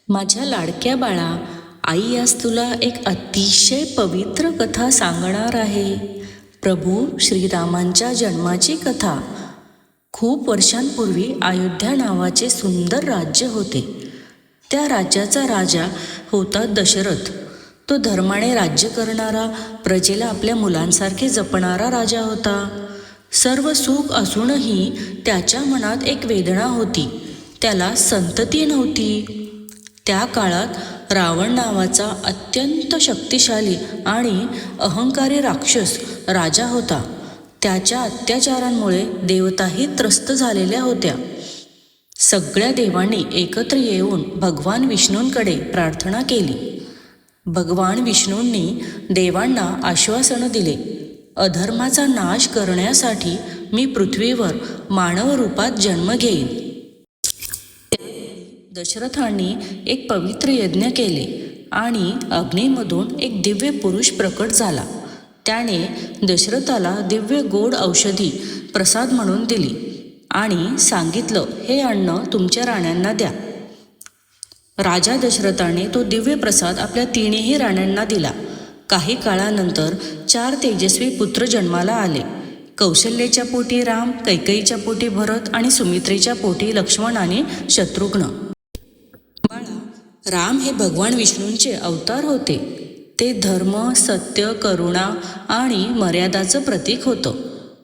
माझ्या लाडक्या बाळा, आई आज तुला एक अतिशय पवित्र कथा सांगणार आहे. प्रभू श्रीरामांच्या जन्माची कथा. खूप वर्षांपूर्वी अयोध्या नावाचे सुंदर राज्य होते. त्या राज्याचा राजा होता दशरथ. तो धर्माने राज्य करणारा, प्रजेला आपल्या मुलांसारखे जपणारा राजा होता. सर्व सुख असूनही त्याच्या मनात एक वेदना होती. त्याला संतती नव्हती. त्या काळात रावण नावाचा अत्यंत शक्तिशाली आणि अहंकारी राक्षस राजा होता. त्याच्या अत्याचारांमुळे देवताही त्रस्त झालेल्या होत्या. सगळ्या देवांनी एकत्र येऊन भगवान विष्णूंकडे प्रार्थना केली. भगवान विष्णूंनी देवांना आश्वासन दिले, अधर्माचा नाश करण्यासाठी मी पृथ्वीवर मानव रूपात जन्म घेईन. दशरथांनी एक पवित्र यज्ञ केले आणि अग्नीमधून एक दिव्य पुरुष प्रकट झाला. त्याने दशरथाला दिव्य गोड औषधी प्रसाद म्हणून दिली आणि सांगितलं, हे अन्न तुमच्या राण्यांना द्या. राजा दशरथाने तो दिव्य प्रसाद आपल्या तिन्ही राण्यांना दिला. काही काळानंतर 4 तेजस्वी पुत्र जन्माला आले. कौशल्याच्या पोटी राम, कैकेयीच्या पोटी भरत आणि सुमित्रेच्या पोटी लक्ष्मण आणि शत्रुघ्न. राम हे भगवान विष्णूंचे अवतार होते. ते धर्म, सत्य, करुणा आणि मर्यादाचं प्रतीक होतं.